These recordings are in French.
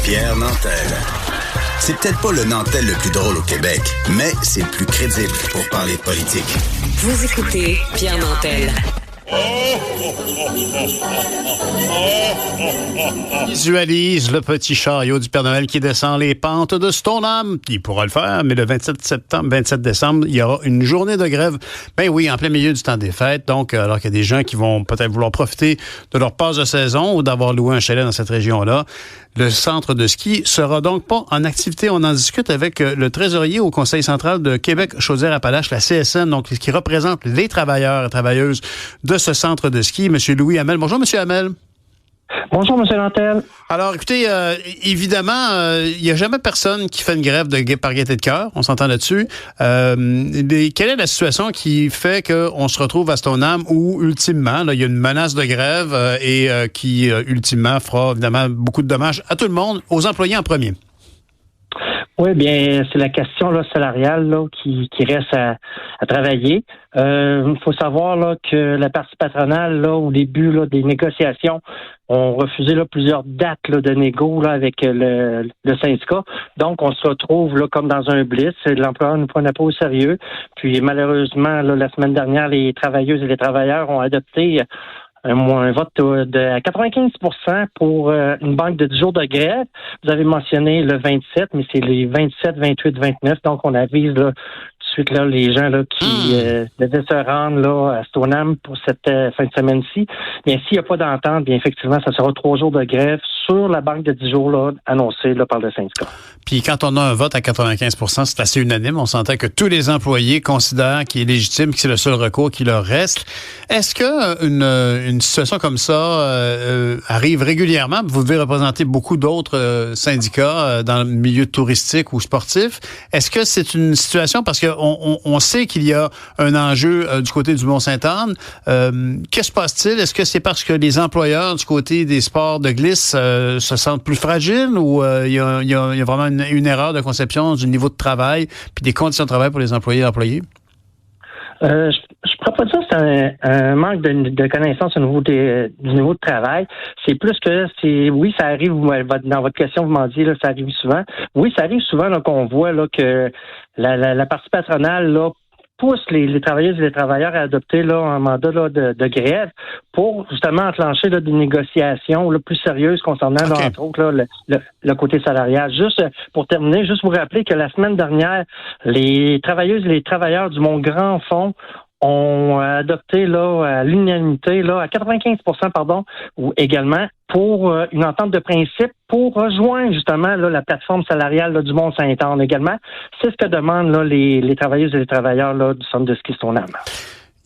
Pierre Nantel. C'est peut-être pas le Nantel le plus drôle au Québec, mais c'est le plus crédible pour parler de politique. Vous écoutez Pierre Nantel. Visualise le petit chariot du Père Noël qui descend les pentes de Stoneham. Il pourra le faire, mais le 27 décembre, il y aura une journée de grève. Ben oui, en plein milieu du temps des fêtes. Donc, alors qu'il y a des gens qui vont peut-être vouloir profiter de leur passe de saison ou d'avoir loué un chalet dans cette région-là, le centre de ski sera donc pas en activité. On en discute avec le trésorier au Conseil central de Québec-Chaudière-Appalaches, la CSN, donc qui représente les travailleurs et travailleuses de ce centre de ski, M. Louis Hamel. Bonjour, M. Hamel. Bonjour, M. Nantel. Alors, écoutez, évidemment, il n'y a jamais personne qui fait une grève par gaieté de cœur. On s'entend là-dessus. Quelle est la situation qui fait qu'on se retrouve à Stoneham où, ultimement, là, il y a une menace de grève et qui, ultimement, fera évidemment beaucoup de dommages à tout le monde, aux employés en premier? Oui, bien, c'est la question là, salariale là, qui reste à travailler. Il faut savoir là, que la partie patronale, là, au début là, des négociations, ont refusé là, plusieurs dates là, de négo là, avec le syndicat. Donc, on se retrouve là, comme dans un blitz. L'employeur ne nous prenait pas au sérieux. Puis, malheureusement, là, la semaine dernière, les travailleuses et les travailleurs ont adopté un vote de 95% pour une banque de 10 jours de grève. Vous avez mentionné le 27, mais c'est les 27, 28, 29. Donc, on avise là, tout de suite là, les gens là, qui devaient se rendre là, à Stoneham pour cette fin de semaine-ci. Bien, s'il n'y a pas d'entente, bien effectivement, ça sera 3 jours de grève sur la banque de 10 jours là, annoncée là, par le syndicat. Puis quand on a un vote à 95%, c'est assez unanime. On s'entend que tous les employés considèrent qu'il est légitime, que c'est le seul recours qui leur reste. Est-ce que une situation comme ça arrive régulièrement? Vous devez représenter beaucoup d'autres syndicats dans le milieu touristique ou sportif. Est-ce que c'est une situation, parce qu'on sait qu'il y a un enjeu du côté du Mont-Sainte-Anne. Que se passe-t-il? Est-ce que c'est parce que les employeurs du côté des sports de glisse se sentent plus fragiles ou il y a vraiment une erreur de conception du niveau de travail puis des conditions de travail pour les employés et employés? Je ne crois pas dire que c'est un manque de connaissances au niveau du niveau de travail. C'est plus que oui, ça arrive, dans votre question, vous m'en dites, là, ça arrive souvent. Oui, ça arrive souvent là, qu'on voit là, que la partie patronale là, pousse les travailleuses et les travailleurs à adopter là, un mandat là, de grève pour justement enclencher là, des négociations là, plus sérieuses concernant, là, entre autres, là, le côté salarial. Juste pour terminer, juste vous rappeler que la semaine dernière, les travailleuses et les travailleurs du Mont-Grand Fond ont adopté là, à l'unanimité, là, à 95%, ou également, pour une entente de principe pour rejoindre justement là, la plateforme salariale là, du Mont-Sainte-Anne également. C'est ce que demandent là, les travailleuses et les travailleurs là, du centre de ski Stoneham.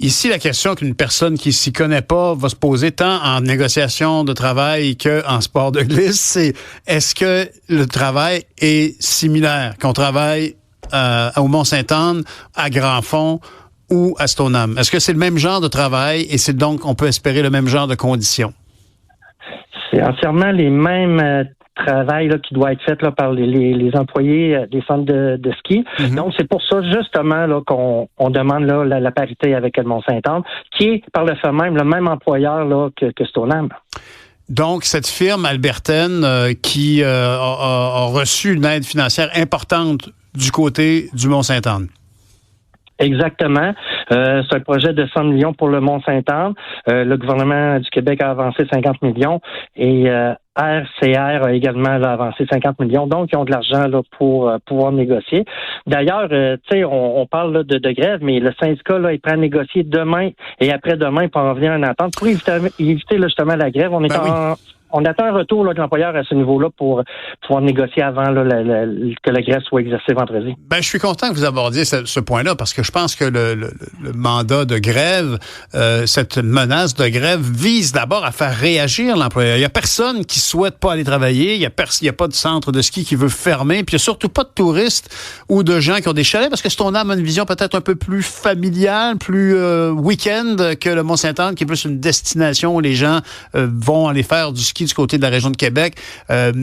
Ici, la question qu'une personne qui s'y connaît pas va se poser tant en négociation de travail qu'en sport de glisse, c'est est-ce que le travail est similaire, qu'on travaille au Mont-Sainte-Anne, à Grand Fond ou à Stoneham? Est-ce que c'est le même genre de travail et c'est donc on peut espérer le même genre de conditions? C'est entièrement les mêmes travail là, qui doit être fait là, par les employés des centres de ski. Mm-hmm. Donc, c'est pour ça, justement, là, qu'on demande là, la parité avec le Mont-Sainte-Anne, qui est, par le fait même, le même employeur là, que Stoneham. Donc, cette firme albertaine qui a reçu une aide financière importante du côté du Mont-Sainte-Anne. Exactement. C'est un projet de 100 millions pour le Mont-Sainte-Anne. Le gouvernement du Québec a avancé 50 millions et RCR a également avancé 50 millions. Donc, ils ont de l'argent là, pour pouvoir négocier. D'ailleurs, tu sais, on parle là, de grève, mais le syndicat là, est prêt à négocier demain et après-demain pour en venir à une entente pour éviter là, justement la grève. On attend un retour là, de l'employeur à ce niveau-là pour pouvoir négocier avant là, que la grève soit exercée vendredi. Ben, je suis content que vous abordiez ce point-là parce que je pense que le mandat de grève, cette menace de grève vise d'abord à faire réagir l'employeur. Il y a personne qui souhaite pas aller travailler. Il y a pas de centre de ski qui veut fermer. Puis il y a surtout pas de touristes ou de gens qui ont des chalets parce que Stoneham a une vision peut-être un peu plus familiale, plus week-end que le Mont-Sainte-Anne, qui est plus une destination où les gens vont aller faire du ski du côté de la région de Québec.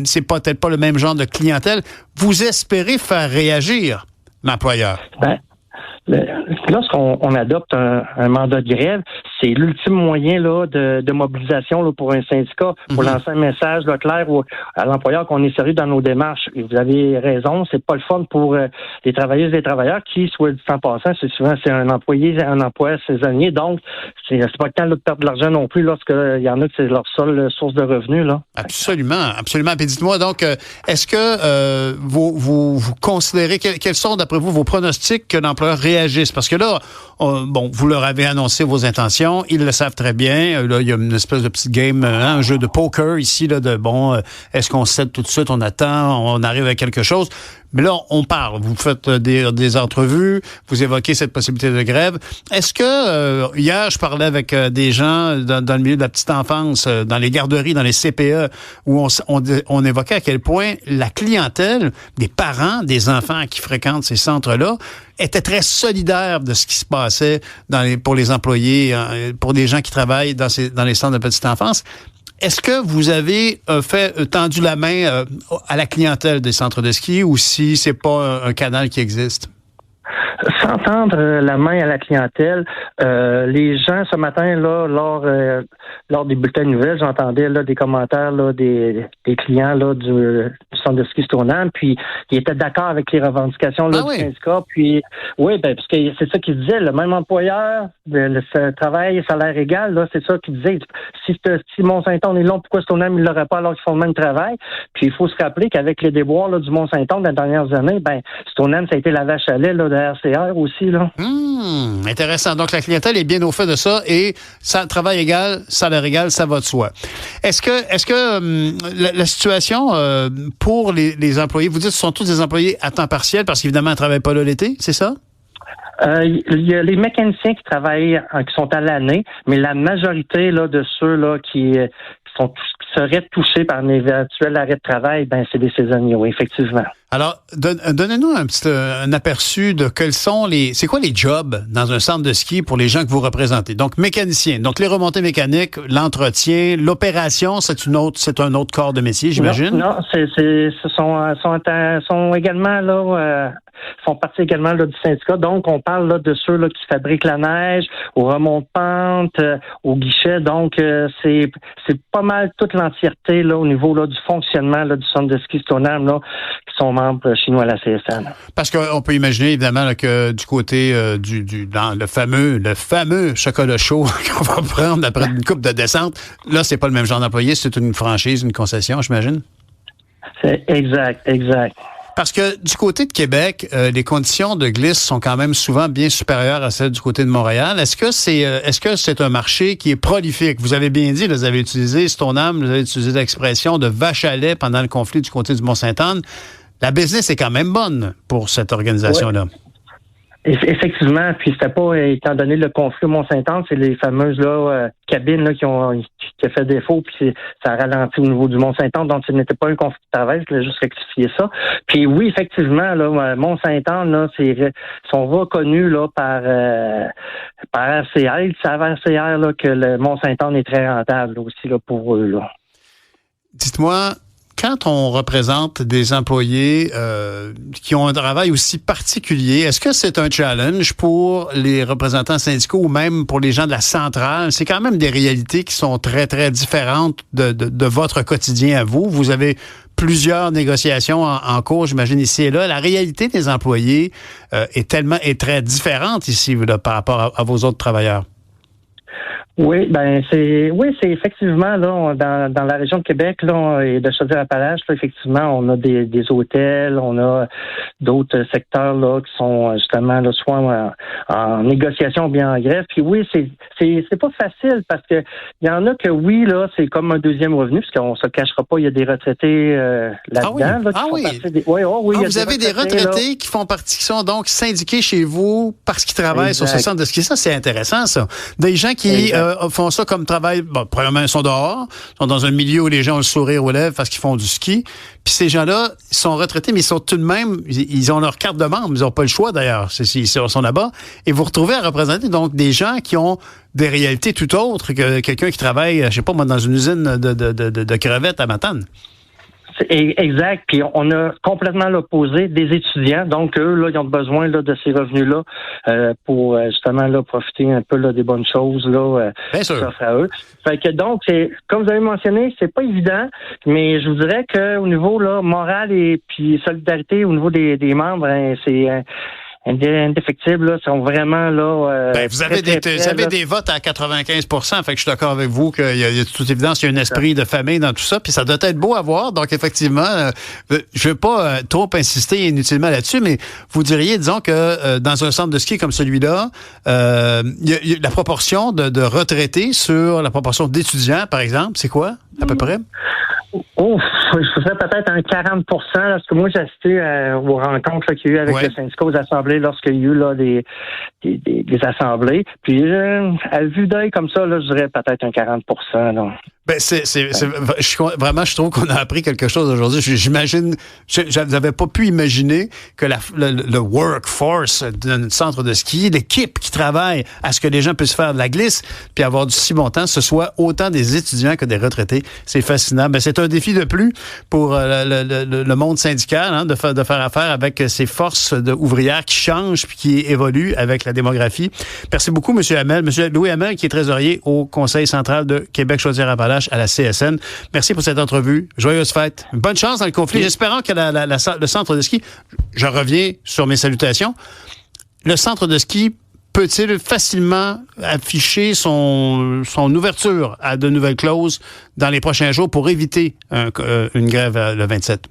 C'est peut-être pas le même genre de clientèle. Vous espérez faire réagir l'employeur? Lorsqu'on adopte un mandat de grève, c'est l'ultime moyen là de mobilisation là, pour un syndicat, pour lancer un message là, clair à l'employeur qu'on est sérieux dans nos démarches. Et vous avez raison, c'est pas le fun pour les travailleuses et les travailleurs qui, soit dit en passant, c'est un emploi saisonnier, donc c'est pas le temps là, de perdre de l'argent non plus lorsqu'il y en a que c'est leur seule source de revenus. Là. Absolument. Puis dites-moi donc, est-ce que vous considérez, quels sont d'après vous vos pronostics que l'employeur réagisse? Parce que là, vous leur avez annoncé vos intentions, ils le savent très bien. Là, il y a une espèce de petite game, un jeu de poker ici, là, est-ce qu'on cède tout de suite, on attend, on arrive à quelque chose? Mais là, on parle. Vous faites des entrevues, vous évoquez cette possibilité de grève. Est-ce que, hier, je parlais avec des gens dans le milieu de la petite enfance, dans les garderies, dans les CPE, où on évoquait à quel point la clientèle, des parents, des enfants qui fréquentent ces centres-là, était très solidaire de ce qui se passait pour les employés, pour des gens qui travaillent dans les centres de petite enfance. Est-ce que vous avez tendu la main à la clientèle des centres de ski ou si c'est pas un canal qui existe? Sans tendre la main à la clientèle, les gens ce matin là lors des bulletins de nouvelles, j'entendais là des commentaires là des clients là du centre de ski Stoneham, puis ils étaient d'accord avec les revendications là, du syndicat, puis oui, parce que c'est ça qu'ils disaient, le même employeur, le travail, salaire égal, là, c'est ça qu'ils disaient. Si Mont-Saint-Onge est long, pourquoi Stoneham il l'aurait pas alors qu'ils font le même travail? Puis il faut se rappeler qu'avec les déboires là, du Mont-Saint-Onge dans les dernières années, Stoneham, ça a été la vache à lait là, de RCR aussi, là. Intéressant. Donc, la clientèle est bien au fait de ça et travail égal, salaire égal, ça va de soi. Est-ce que la situation pour les employés, vous dites que ce sont tous des employés à temps partiel parce qu'évidemment, ils ne travaillent pas là l'été, c'est ça? Il y a les mécaniciens qui travaillent, qui sont à l'année, mais la majorité là, de ceux là qui seraient touchés par un éventuel arrêt de travail, c'est des saisonniers, oui, effectivement. Alors, donnez-nous un aperçu de c'est quoi les jobs dans un centre de ski pour les gens que vous représentez. Donc, mécanicien. Donc, les remontées mécaniques, l'entretien, l'opération, c'est un autre corps de métier, j'imagine? Non, sont également là, font partie également là, du syndicat. Donc, on parle là, de ceux là, qui fabriquent la neige, aux remontes-pentes, aux guichets. Donc, c'est pas mal toute l'entièreté là, au niveau là, du fonctionnement là, du centre de ski Stoneham là, qui sont membres chez nous à la CSN. Parce qu'on peut imaginer évidemment là, que du côté dans le fameux chocolat chaud qu'on va prendre après une coupe de descente, là, c'est pas le même genre d'employé, c'est une franchise, une concession, j'imagine? C'est exact. Parce que du côté de Québec, les conditions de glisse sont quand même souvent bien supérieures à celles du côté de Montréal. Est-ce que c'est un marché qui est prolifique? Vous avez bien dit, là, vous avez utilisé Stoneham, vous avez utilisé l'expression de vache à lait pendant le conflit du côté du Mont-Saint-Anne. La business est quand même bonne pour cette organisation-là. Ouais. Effectivement, puis c'était pas, étant donné le conflit au Mont-Saint-Anne, c'est les fameuses là, cabines là, qui ont fait défaut, puis ça a ralenti au niveau du Mont-Saint-Anne, donc ce n'était pas un conflit de travail, je voulais juste rectifier ça. Puis oui, effectivement, là, Mont-Saint-Anne, là, sont reconnus là, par RCR. Ils savent RCR là, que le Mont-Saint-Anne est très rentable là, aussi là, pour eux. Là. Dites-moi, quand on représente des employés qui ont un travail aussi particulier, est-ce que c'est un challenge pour les représentants syndicaux ou même pour les gens de la centrale? C'est quand même des réalités qui sont très, très différentes de votre quotidien à vous. Vous avez plusieurs négociations en cours, j'imagine, ici et là. La réalité des employés est très différente ici là, par rapport à vos autres travailleurs. Oui, c'est effectivement là dans la région de Québec là et de Chaudière-Appalaches là, effectivement on a des hôtels, on a d'autres secteurs là qui sont justement là soit en négociation ou bien en grève. Puis oui, c'est pas facile parce que il y en a que oui là c'est comme un deuxième revenu parce qu'on se cachera pas, il y a des retraités là-dedans. Vous avez des retraités là, qui font partie, qui sont donc syndiqués chez vous parce qu'ils travaillent sur ce centre de ski. Ça c'est intéressant ça. Des gens qui font ça comme travail. Bon, premièrement, ils sont dehors, sont dans un milieu où les gens ont le sourire aux lèvres parce qu'ils font du ski. Puis ces gens-là, ils sont retraités, mais ils sont tout de même, ils ont leur carte de membre. Ils n'ont pas le choix d'ailleurs. Ils sont là-bas. Et vous retrouvez à représenter donc des gens qui ont des réalités tout autres que quelqu'un qui travaille, je sais pas moi, dans une usine de crevettes à Matane. C'est exact. Puis on a complètement l'opposé des étudiants. Donc, eux, là, ils ont besoin là, de ces revenus-là pour justement là, profiter un peu là, des bonnes choses là, qui s'offrent à eux. Fait que donc, comme vous avez mentionné, c'est pas évident, mais je vous dirais qu'au niveau là, moral et puis solidarité, au niveau des membres, c'est indéfectibles, là, sont vraiment là. Vous avez des votes à 95%, fait que je suis d'accord avec vous qu'il y a de toute évidence, il y a un esprit de famille dans tout ça, puis ça doit être beau à voir. Donc effectivement, je veux pas trop insister inutilement là-dessus, mais vous diriez, disons que dans un centre de ski comme celui-là, il y a la proportion de retraités sur la proportion d'étudiants, par exemple, c'est quoi à peu près? Je ferais peut-être un 40%, parce que moi, j'ai assisté aux rencontres qu'il y a eu avec le syndicat aux assemblées lorsqu'il y a eu là, des assemblées. Puis, à vue d'œil comme ça, là, je dirais peut-être un 40%. Donc. Je trouve qu'on a appris quelque chose aujourd'hui. J'imagine, j'avais pas pu imaginer que le workforce d'un centre de ski, l'équipe qui travaille à ce que les gens puissent faire de la glisse puis avoir du si bon temps, ce soit autant des étudiants que des retraités. C'est fascinant. C'est un défi de plus pour le monde syndical, hein, de faire affaire avec ces forces ouvrières qui changent puis qui évoluent avec la démographie. Merci beaucoup, M. Hamel. M. Louis Hamel, qui est trésorier au Conseil central de Québec-Chaudière-Appalaches à la CSN. Merci pour cette entrevue. Joyeuse fête. Bonne chance dans le conflit. J'espère que le centre de ski, je reviens sur mes salutations, le centre de ski peut-il facilement afficher son ouverture à de nouvelles clauses dans les prochains jours pour éviter une grève le 27?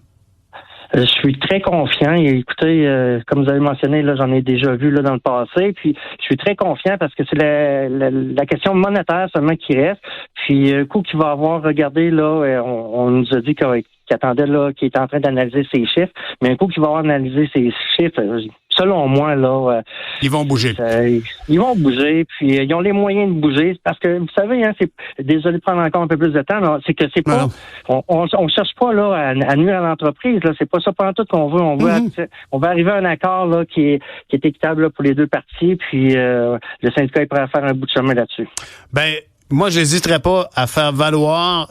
Je suis très confiant. Et écoutez, comme vous avez mentionné, là, j'en ai déjà vu là dans le passé. Puis je suis très confiant parce que c'est la question monétaire seulement qui reste. Puis un coup qu'il va avoir regardé là, on nous a dit qu'il attendait là, qu'il était en train d'analyser ses chiffres. Mais un coup qu'il va avoir analysé ses chiffres, selon moi là, ils vont bouger. Ils vont bouger. Puis ils ont les moyens de bouger parce que vous savez, hein, désolé de prendre encore un peu plus de temps, là, c'est que c'est pas, on cherche pas là à nuire à l'entreprise. Là, c'est pas ça pendant tout qu'on veut. On veut arriver à un accord là qui est équitable là, pour les deux parties. Puis le syndicat est prêt à faire un bout de chemin là-dessus. Moi, j'hésiterais pas à faire valoir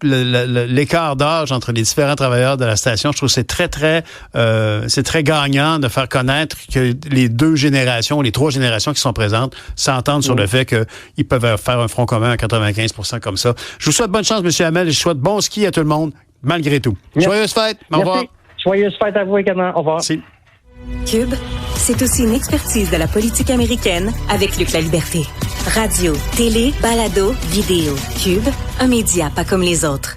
l'écart d'âge entre les différents travailleurs de la station. Je trouve que c'est très gagnant de faire connaître que les deux générations, les trois générations qui sont présentes s'entendent sur le fait qu'ils peuvent faire un front commun à 95% comme ça. Je vous souhaite bonne chance, M. Hamel, et je souhaite bon ski à tout le monde, malgré tout. Merci. Joyeuse fête. Au revoir. Joyeuse fête à vous également. Au revoir. Merci. Cube, c'est aussi une expertise de la politique américaine avec Luc La Liberté. Radio, télé, balado, vidéo. Cube, un média pas comme les autres.